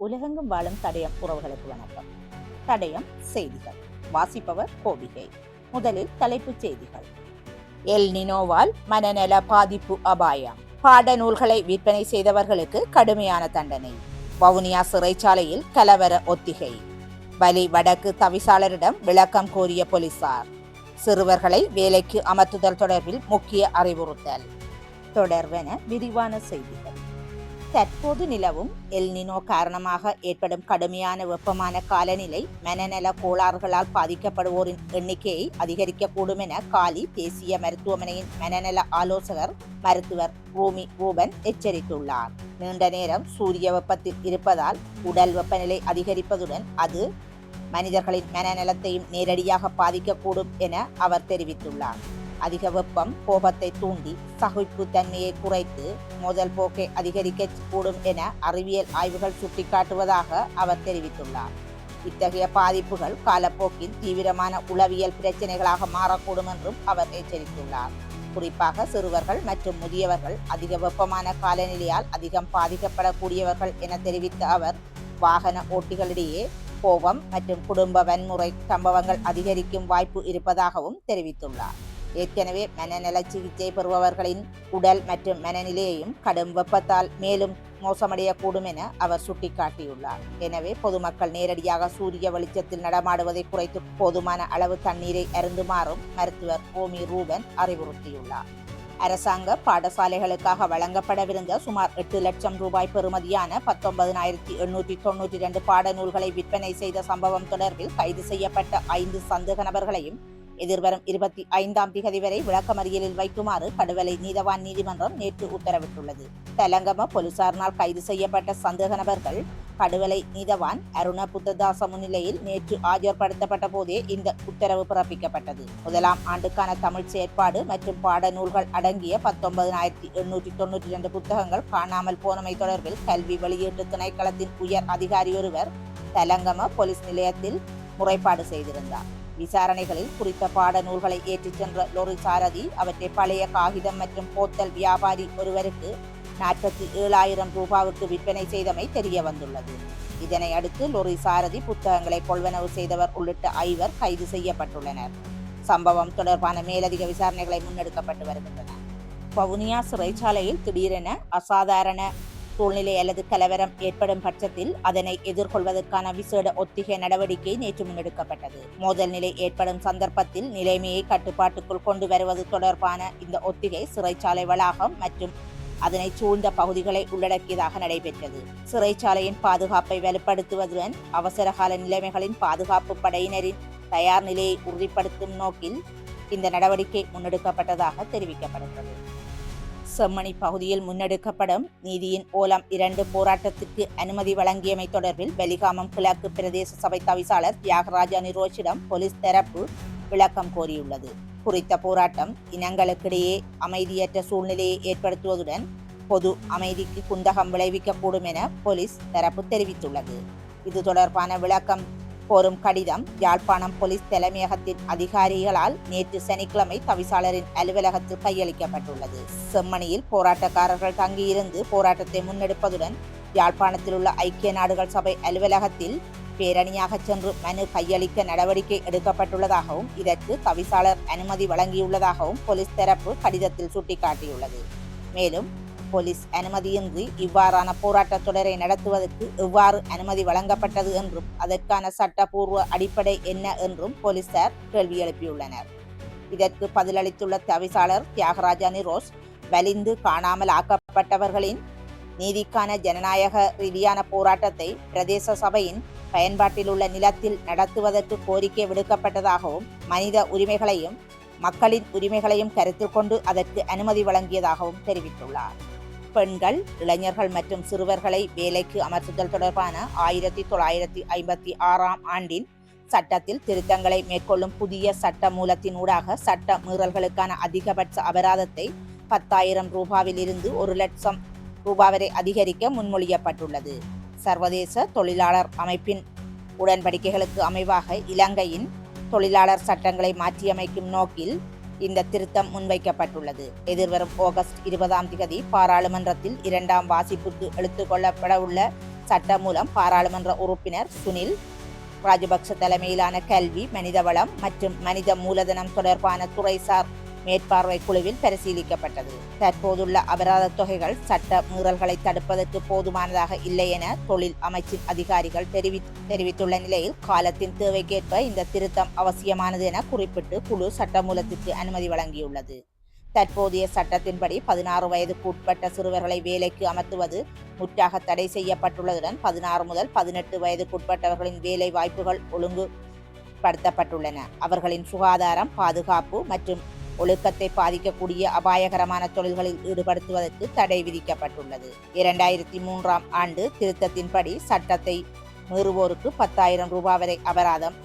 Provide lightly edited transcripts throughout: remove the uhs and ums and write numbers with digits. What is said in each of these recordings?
உலகெங்கும் வாழும் தடயம் உறவுகளுக்கு வணக்கம். தடயம் செய்திகள் வாசிப்பவர் கோபிகை. முதலில் தலைப்புச் செய்திகள். எல் நினோவால் மனநல பாதிப்பு அபாயம். பாடநூல்களை விற்பனை செய்தவர்களுக்கு கடுமையான தண்டனை. வவுனியா சிறைச்சாலையில் கலவர ஒத்திகை. வலி வடக்கு தவிசாளரிடம் விளக்கம் கோரிய போலீசார். சிறுவர்களை வேலைக்கு அமர்த்துதல் தொடர்பில் முக்கிய அறிவுறுத்தல். தொடர்வென விரிவான செய்திகள். தற்போது நிலவும் எல் நினோ காரணமாக ஏற்படும் கடுமையான வெப்பமான காலநிலை மனநல கோளாறுகளால் பாதிக்கப்படுவோரின் எண்ணிக்கையை அதிகரிக்கக்கூடும் என காலி தேசிய மருத்துவமனையின் மனநல ஆலோசகர் மருத்துவர் ரூபன் எச்சரித்துள்ளார். நீண்ட நேரம் சூரிய வெப்பத்தில் இருப்பதால் உடல் வெப்பநிலை அதிகரிப்பதுடன் அது மனிதர்களின் மனநலத்தையும் நேரடியாக பாதிக்கக்கூடும் என அவர் தெரிவித்துள்ளார். அதிக வெப்பம் கோபத்தை தூண்டி சகிப்பு தன்மையை குறைத்து மோதல் போக்கை அதிகரிக்கக்கூடும் என அறிவியல் ஆய்வுகள் சுட்டிக்காட்டுவதாக அவர் தெரிவித்துள்ளார். இத்தகைய பாதிப்புகள் காலப்போக்கில் தீவிரமான உளவியல் பிரச்சனைகளாக மாறக்கூடும் என்றும் அவர் எச்சரித்துள்ளார். குறிப்பாக சிறுவர்கள் மற்றும் முதியவர்கள் அதிக வெப்பமான காலநிலையால் அதிகம் பாதிக்கப்படக்கூடியவர்கள் என தெரிவித்த அவர் வாகன ஓட்டிகளிடையே கோபம் மற்றும் குடும்ப வன்முறை சம்பவங்கள் அதிகரிக்கும் வாய்ப்பு இருப்பதாகவும் தெரிவித்துள்ளார். ஏற்கனவே மனநல சிகிச்சை பெறுபவர்களின் உடல் மற்றும் மனநிலையையும் கடும் வெப்பத்தால் மேலும் மோசமடையக்கூடும் என அவர் சுட்டிக்காட்டியுள்ளார். எனவே பொதுமக்கள் நேரடியாக சூரிய வெளிச்சத்தில் நடமாடுவதை குறைத்து போதுமான அளவு தண்ணீரை அருந்துமாறும் மருத்துவர் ரூபன் அறிவுறுத்தியுள்ளார். அரசாங்க பாடசாலைகளுக்காக வழங்கப்படவிருந்த சுமார் 8 லட்சம் ரூபாய் பெறுமதியான 19,892 பாடநூல்களை விற்பனை செய்த சம்பவம் தொடர்பில் கைது செய்யப்பட்ட 5 சந்தேக நபர்களையும் எதிர்வரும் 25ஆம் திகதி வரை விளக்கமறியலில் வைக்குமாறு கடுவலை நீதவான் நீதிமன்றம் நேற்று உத்தரவிட்டுள்ளது. தெலங்கம போலீசாரினால் கைது செய்யப்பட்ட சந்தேக நபர்கள் கடுவலை நீதவான் அருண புத்ததாச முன்னிலையில் நேற்று ஆஜர்படுத்தப்பட்ட போதே இந்த உத்தரவு பிறப்பிக்கப்பட்டது. முதலாம் ஆண்டுக்கான தமிழ் செயற்பாடு மற்றும் பாடநூல்கள் அடங்கிய 19,892 புத்தகங்கள் காணாமல் போனமை தொடர்பில் கல்வி வெளியீட்டு திணைக்களத்தின் உயர் அதிகாரி ஒருவர் தெலங்கம போலீஸ் நிலையத்தில் முறைப்பாடு செய்திருந்தார். விசாரணைகளில் குறித்த பாடநூல்களை ஏற்றிச் சென்ற லொரி சாரதி அவற்றை பழைய காகிதம் மற்றும் போத்தல் வியாபாரி ஒருவருக்கு 47,000 ரூபாவுக்கு விற்பனை செய்தமை தெரிய வந்துள்ளது. இதனை அடுத்து லொரி சாரதி புத்தகங்களை கொள்வனவு செய்தவர் உள்ளிட்ட 5 கைது செய்யப்பட்டுள்ளனர். சம்பவம் தொடர்பான மேலதிக விசாரணைகளை முன்னெடுக்கப்பட்டு வருகின்றன. வவுனியா சிறைச்சாலையில் திடீரென அசாதாரண சூழ்நிலை அல்லது கலவரம் ஏற்படும் பட்சத்தில் அதனை எதிர்கொள்வதற்கான விசேட ஒத்திகை நடவடிக்கை நேற்று முன்னெடுக்கப்பட்டது. மோதல் நிலை ஏற்படும் சந்தர்ப்பத்தில் நிலைமையை கட்டுப்பாட்டுக்குள் கொண்டு வருவது தொடர்பான இந்த ஒத்திகை சிறைச்சாலை வளாகம் மற்றும் அதனை சூழ்ந்த பகுதிகளை உள்ளடக்கியதாக நடைபெற்றது. சிறைச்சாலையின் பாதுகாப்பை வலுப்படுத்துவதுடன் அவசரகால நிலைமைகளின் பாதுகாப்பு படையினரின் தயார் நிலையை உறுதிப்படுத்தும் நோக்கில் இந்த நடவடிக்கை முன்னெடுக்கப்பட்டதாக தெரிவிக்கப்படுகிறது. செம்மணி பகுதியில் முன்னெடுக்கப்படும் நீதியின் ஓலம் 2 போராட்டத்திற்கு அனுமதி வழங்கியமை தொடர்பில் வெலிகாமம் கிழக்கு பிரதேச சபை தவிசாளர் தியாகராஜா நிரோஷிடம் போலீஸ் தரப்பு விளக்கம் கோரியுள்ளது. குறித்த போராட்டம் இனங்களுக்கிடையே அமைதியற்ற சூழ்நிலையை ஏற்படுத்துவதுடன் பொது அமைதிக்கு குந்தகம் விளைவிக்கக்கூடும் என போலீஸ் தரப்பு தெரிவித்துள்ளது. இது தொடர்பான விளக்கம் கோரும் கடிதம் யாழ்ப்பாணம் போலீஸ் தலைமையகத்தின் அதிகாரிகளால் நேற்று சனிக்கிழமை தவிசாளரின் அலுவலகத்தில் கையளிக்கப்பட்டுள்ளது. செம்மணியில் போராட்டக்காரர்கள் தங்கியிருந்து போராட்டத்தை முன்னெடுப்பதுடன் யாழ்ப்பாணத்தில் உள்ள ஐக்கிய நாடுகள் சபை அலுவலகத்தில் பேரணியாக சென்று மனு கையளிக்க நடவடிக்கை எடுக்கப்பட்டுள்ளதாகவும் இதற்கு தவிசாளர் அனுமதி வழங்கியுள்ளதாகவும் போலீஸ் தரப்பு கடிதத்தில் சுட்டிக்காட்டியுள்ளது. மேலும் போலீஸ் அனுமதியின்றி இவ்வாறான போராட்ட தொடரை நடத்துவதற்கு எவ்வாறு அனுமதி வழங்கப்பட்டது என்றும் அதற்கான சட்டப்பூர்வ அடிப்படை என்ன என்றும் போலீசார் கேள்வி எழுப்பியுள்ளனர். இதற்கு பதிலளித்துள்ள தவிசாளர் தியாகராஜா நிரோஷ் வலிந்து காணாமல் ஆக்கப்பட்டவர்களின் நீதிக்கான ஜனநாயக ரீதியான போராட்டத்தை பிரதேச சபையின் பயன்பாட்டில் உள்ள நிலத்தில் நடத்துவதற்கு கோரிக்கை விடுக்கப்பட்டதாகவும் மனித உரிமைகளையும் மக்களின் உரிமைகளையும் கருத்தில் கொண்டு அதற்கு அனுமதி வழங்கியதாகவும் தெரிவித்துள்ளார். பெண்கள், இளைஞர்கள் மற்றும் சிறுவர்களை வேலைக்கு அமர்த்துதல் தொடர்பான 1956ஆம் ஆண்டின் சட்டத்தில் திருத்தங்களை மேற்கொள்ளும் புதிய சட்ட மூலத்தினூடாக சட்ட மீறல்களுக்கான அதிகபட்ச அபராதத்தை 10,000 ரூபாவில் இருந்து 1 லட்சம் ரூபாய் வரை அதிகரிக்க முன்மொழியப்பட்டுள்ளது. சர்வதேச தொழிலாளர் அமைப்பின் உடன்படிக்கைகளுக்கு அமைவாக இலங்கையின் தொழிலாளர் சட்டங்களை மாற்றியமைக்கும் நோக்கில் இந்த திருத்தம் முன்வைக்கப்பட்டுள்ளது. எதிர்வரும் ஆகஸ்ட் 20ஆம் தேதி பாராளுமன்றத்தில் 2ஆம் வாசிப்புக்கு எடுத்துக்கொள்ளப்பட உள்ள சட்டம் மூலம் பாராளுமன்ற உறுப்பினர் சுனில் ராஜபக்ஷ தலைமையிலான கல்வி, மனிதவளம் மற்றும் மனித மூலதனம் தொடர்பான துறைசார் மேற்பார்வை குழுவில் பரிசீலிக்கப்பட்டது. தற்போதுள்ள அபராத தொகைகள் சட்ட மீறல்களை தடுப்பதற்கு போதுமானதாக இல்லை என தொழில் அமைச்சின் அதிகாரிகள் தெரிவித்துள்ள நிலையில் காலத்தின் தேவைக்கேற்ப இந்த திருத்தம் அவசியமானது என குறிப்பிட்டு குழு சட்டமூலத்திற்கு அனுமதி வழங்கியுள்ளது. தற்போதைய சட்டத்தின்படி 16 வயதுக்கு உட்பட்ட சிறுவர்களை வேலைக்கு அமர்த்துவது முற்றாக தடை செய்யப்பட்டுள்ளதுடன் 16 முதல் 18 வயதுக்குட்பட்டவர்களின் வேலை வாய்ப்புகள் ஒழுங்குபடுத்தப்பட்டுள்ளன. அவர்களின் சுகாதாரம், பாதுகாப்பு மற்றும் ஒழுக்கத்தை பாதிக்கக்கூடிய அபாயகரமான தொழில்களில் ஈடுபடுத்துவதற்கு தடை விதிக்கப்பட்டுள்ளது. 2003 ஆண்டு திருத்தத்தின்படி சட்டத்தை மீறுவோருக்கு 10,000 ரூபாய் வரை அபராதம்,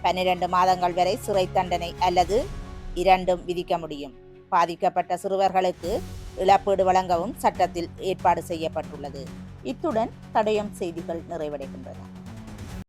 12 மாதங்கள் வரை சிறை தண்டனை அல்லது இரண்டும் விதிக்க முடியும். பாதிக்கப்பட்ட சிறுவர்களுக்கு இழப்பீடு வழங்கவும் சட்டத்தில் ஏற்பாடு செய்யப்பட்டுள்ளது. இத்துடன் தடயம் செய்திகள் நிறைவடைகின்றன.